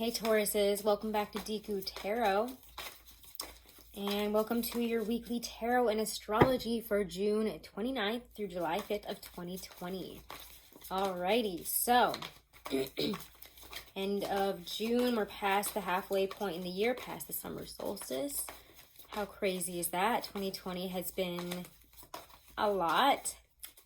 Hey Tauruses, welcome back to Deku Tarot. And welcome to your weekly tarot and astrology for June 29th through July 5th of 2020. Alrighty, so end of June, we're past the halfway point in the year, past the summer solstice. How crazy is that? 2020 has been a lot.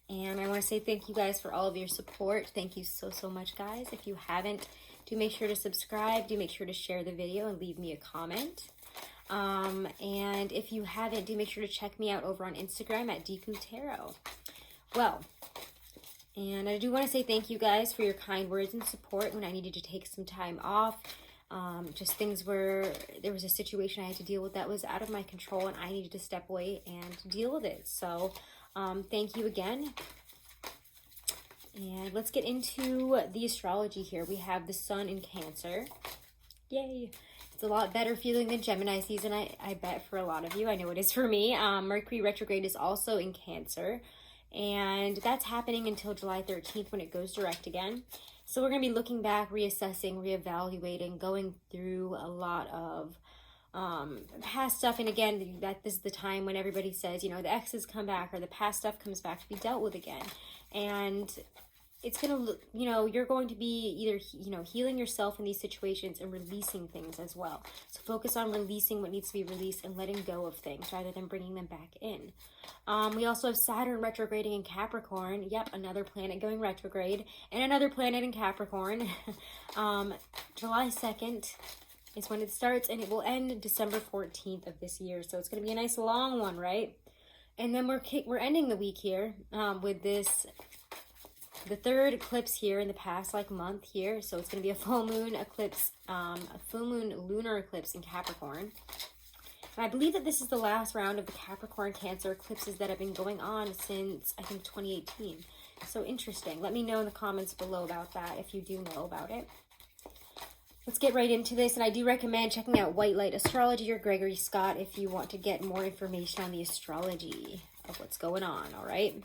And I want to say thank you guys for all of your support. Thank you so much, guys. If you haven't, do make sure to subscribe. Do make sure to share the video and leave me a comment. And if you haven't, do make sure to check me out over on Instagram at Deku Tarot. Well, and I do want to say thank you guys for your kind words and support when I needed to take some time off. Just things where there was a situation I had to deal with that was out of my control and I needed to step away and deal with it. So thank you again. And let's get into the astrology here. We have the sun in Cancer. Yay. It's a lot better feeling than Gemini season, I bet, for a lot of you. I know it is for me. Mercury retrograde is also in Cancer. And that's happening until July 13th when it goes direct again. So we're going to be looking back, reassessing, reevaluating, going through a lot of past stuff. And again, this is the time when everybody says, you know, the exes come back or the past stuff comes back to be dealt with again. And it's going to look, you know, you're going to be either, you know, healing yourself in these situations and releasing things as well. So focus on releasing what needs to be released and letting go of things rather than bringing them back in. We also have Saturn retrograding in Capricorn. Yep, another planet going retrograde and another planet in Capricorn. July 2nd is when it starts and it will end December 14th of this year. So it's going to be a nice long one, right? And then we're ending the week here with this, the third eclipse here in the past month here. So it's going to be a full moon eclipse, a full moon lunar eclipse in Capricorn. And I believe that this is the last round of the Capricorn Cancer eclipses that have been going on since, I think, 2018. So interesting. Let me know in the comments below about that if you do know about it. Let's get right into this, and I do recommend checking out White Light Astrology or Gregory Scott if you want to get more information on the astrology of what's going on, all right?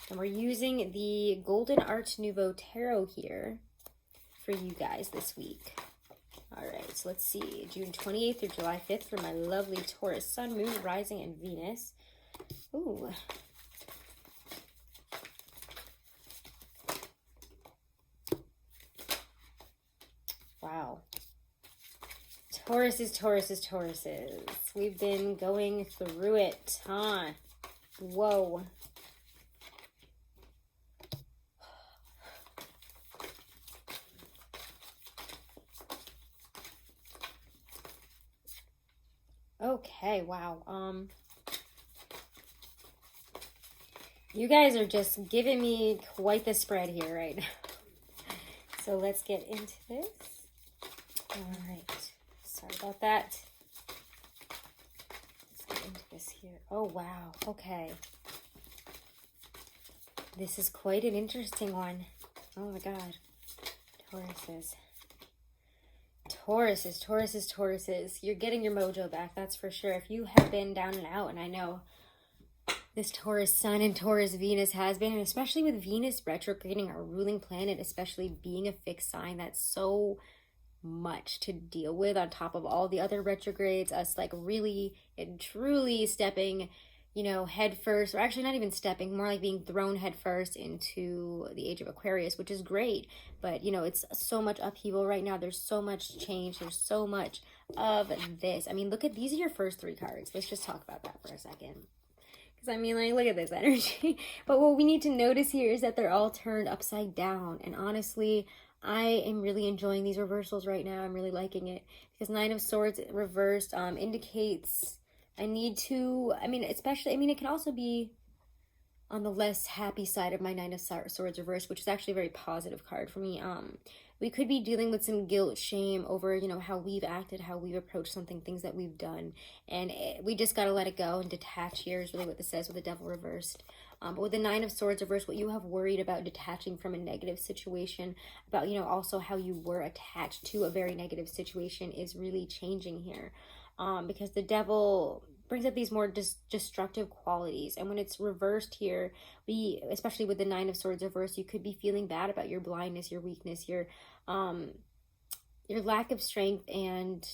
And we're using the Golden Art Nouveau Tarot here for you guys this week. All right, so let's see. June 28th through July 5th for my lovely Taurus Sun, Moon, Rising, and Venus. Ooh. Wow. Tauruses. We've been going through it, huh? Whoa. Okay, wow. You guys are just giving me quite the spread here right now. So let's get into this. All right, sorry about that. Let's get into this here. Oh, wow, okay. This is quite an interesting one. Oh my God. Tauruses. You're getting your mojo back, that's for sure. If you have been down and out, and I know this Taurus Sun and Taurus Venus has been, and especially with Venus retrograding, our ruling planet, especially being a fixed sign, that's so much to deal with on top of all the other retrogrades, us like really and truly stepping, you know, head first, or actually not even stepping, more like being thrown head first into the age of Aquarius, which is great. But, you know, it's so much upheaval right now. There's so much change. There's so much of this. I mean, look at, these are your first three cards. Let's just talk about that for a second. Because, I mean, like, look at this energy. But what we need to notice here is that they're all turned upside down. And honestly, I am really enjoying these reversals right now. I'm really liking it. Because Nine of Swords reversed indicates I need to, I mean, especially, I mean, it can also be on the less happy side of my Nine of Swords reverse, which is actually a very positive card for me. We could be dealing with some guilt, shame over, you know, how we've acted, how we've approached something, things that we've done. And we just got to let it go and detach here is really what this says with the Devil reversed. But with the Nine of Swords reversed, what you have worried about detaching from a negative situation, about, you know, also how you were attached to a very negative situation is really changing here. Because the Devil brings up these more destructive qualities. And when it's reversed here, especially with the Nine of Swords reversed, you could be feeling bad about your blindness, your weakness, your your lack of strength and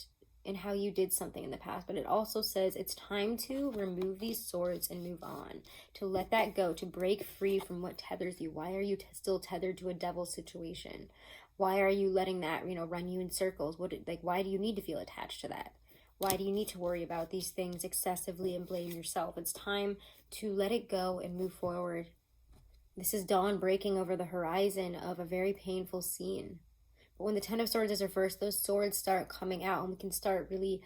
how you did something in the past. But it also says it's time to remove these swords and move on, to let that go, to break free from what tethers you. Why are you still tethered to a devil situation? Why are you letting that, run you in circles? Why do you need to feel attached to that? Why do you need to worry about these things excessively and blame yourself? It's time to let it go and move forward. This is dawn breaking over the horizon of a very painful scene. But when the Ten of Swords is reversed, those swords start coming out, and we can start really,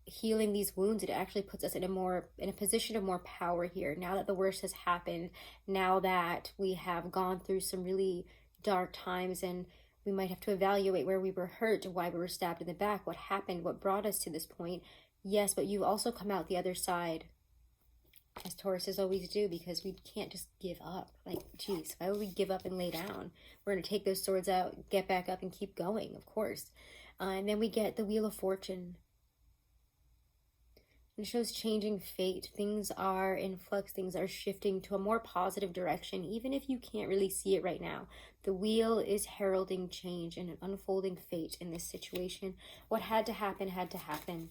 healing these wounds. It actually puts us in a position of more power here. Now that the worst has happened, now that we have gone through some really dark times, and we might have to evaluate where we were hurt, why we were stabbed in the back, what happened, what brought us to this point. Yes, but you've also come out the other side, as Tauruses always do, because we can't just give up. Geez, why would we give up and lay down? We're going to take those swords out, get back up, and keep going, of course. And then we get the Wheel of Fortune. It shows changing fate. Things are in flux. Things are shifting to a more positive direction, even if you can't really see it right now. The wheel is heralding change and an unfolding fate in this situation. What had to happen had to happen.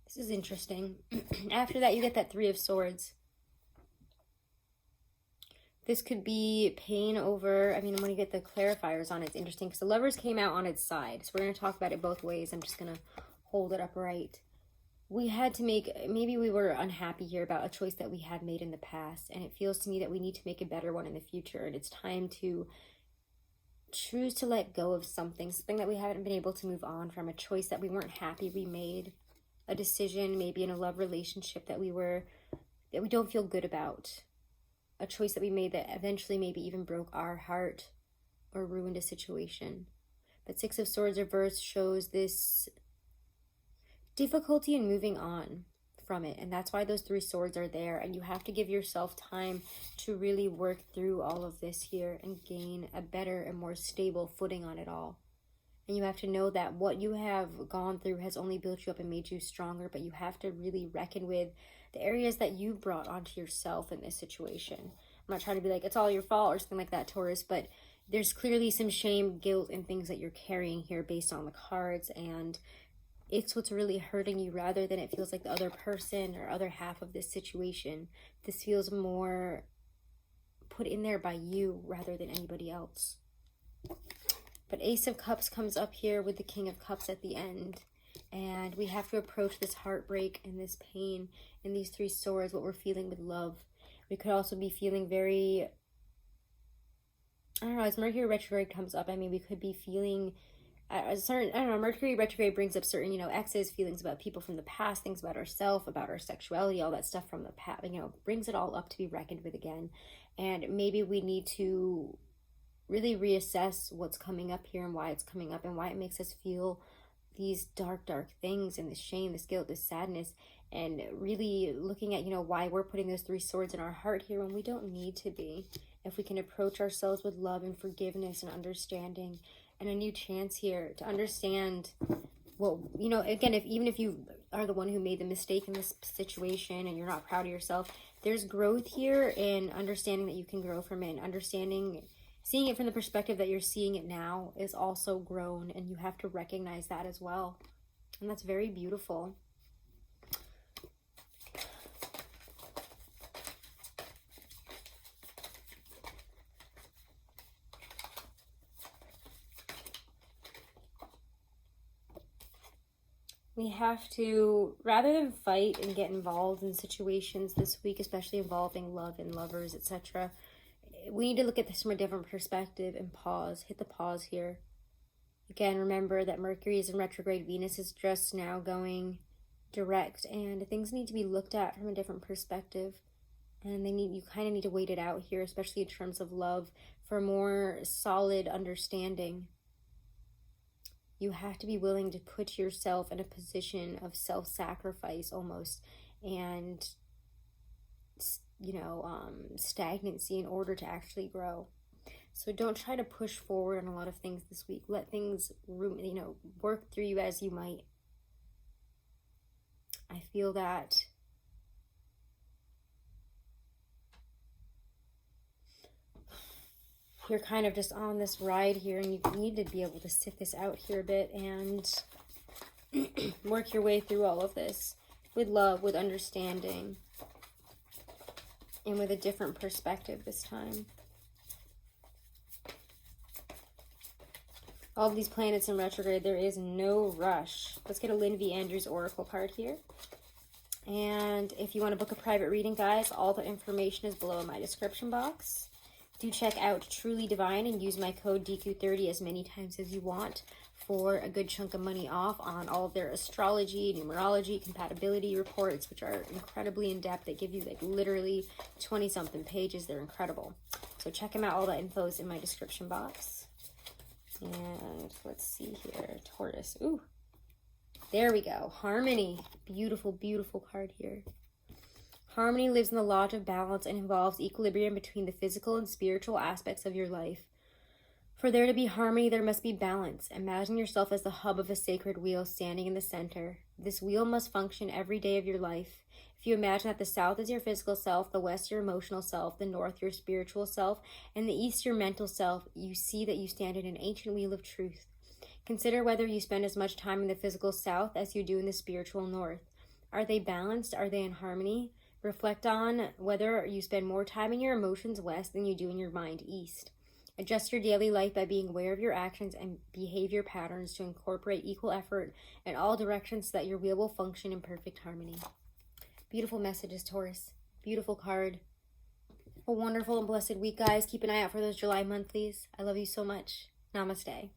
This is interesting. After that, you get that Three of Swords. This could be pain over, when you get the clarifiers on it, it's interesting because the Lovers came out on its side. So we're going to talk about it both ways. I'm just going to hold it upright. We had to maybe we were unhappy here about a choice that we had made in the past. And it feels to me that we need to make a better one in the future. And it's time to choose to let go of something that we haven't been able to move on from, a choice that we weren't happy we made, a decision maybe in a love relationship that we don't feel good about. A choice that we made that eventually maybe even broke our heart or ruined a situation. But Six of Swords reversed shows this difficulty in moving on from it. And that's why those Three Swords are there. And you have to give yourself time to really work through all of this here and gain a better and more stable footing on it all. And you have to know that what you have gone through has only built you up and made you stronger, but you have to really reckon with the areas that you brought onto yourself in this situation. I'm not trying to be like, it's all your fault or something like that, Taurus, but there's clearly some shame, guilt, and things that you're carrying here based on the cards, and it's what's really hurting you rather than it feels like the other person or other half of this situation. This feels more put in there by you rather than anybody else. But Ace of Cups comes up here with the King of Cups at the end. And we have to approach this heartbreak and this pain and these Three Swords, what we're feeling with love. We could also be feeling very, as Mercury retrograde comes up, we could be feeling a certain, Mercury retrograde brings up certain, exes, feelings about people from the past, things about ourselves, about our sexuality, all that stuff from the past, brings it all up to be reckoned with again. And maybe we need to really reassess what's coming up here and why it's coming up and why it makes us feel these dark things and this shame, this guilt, this sadness, and really looking at, why we're putting those Three Swords in our heart here when we don't need to be. If we can approach ourselves with love and forgiveness and understanding and a new chance here to understand what, again, even if you are the one who made the mistake in this situation and you're not proud of yourself, there's growth here in understanding that you can grow from it, and seeing it from the perspective that you're seeing it now is also grown, and you have to recognize that as well. And that's very beautiful. We have to, rather than fight and get involved in situations this week, especially involving love and lovers, etc., we need to look at this from a different perspective and pause. Hit the pause here. Again, remember that Mercury is in retrograde. Venus is just now going direct, and things need to be looked at from a different perspective. And you kind of need to wait it out here, especially in terms of love, for a more solid understanding. You have to be willing to put yourself in a position of self-sacrifice almost, and stagnancy in order to actually grow. So don't try to push forward on a lot of things this week. Let things work through you as you might. I feel that you're kind of just on this ride here, and you need to be able to sit this out here a bit and work your way through all of this with love, with understanding, and with a different perspective this time. All of these planets in retrograde, there is no rush. Let's get a Lynn V. Andrews Oracle card here. And if you want to book a private reading, guys, all the information is below in my description box. Do check out Truly Divine and use my code DQ30 as many times as you want for a good chunk of money off on all of their astrology, numerology, compatibility reports, which are incredibly in-depth. They give you like literally 20-something pages. They're incredible. So check them out. All that info is in my description box. And let's see here. Taurus. Ooh. There we go. Harmony. Beautiful, beautiful card here. Harmony lives in the law of balance and involves equilibrium between the physical and spiritual aspects of your life. For there to be harmony, there must be balance. Imagine yourself as the hub of a sacred wheel standing in the center. This wheel must function every day of your life. If you imagine that the south is your physical self, the west your emotional self, the north your spiritual self, and the east your mental self, you see that you stand in an ancient wheel of truth. Consider whether you spend as much time in the physical south as you do in the spiritual north. Are they balanced? Are they in harmony? Reflect on whether you spend more time in your emotions west than you do in your mind east. Adjust your daily life by being aware of your actions and behavior patterns to incorporate equal effort in all directions so that your wheel will function in perfect harmony. Beautiful messages, Taurus. Beautiful card. A wonderful and blessed week, guys. Keep an eye out for those July monthlies. I love you so much. Namaste.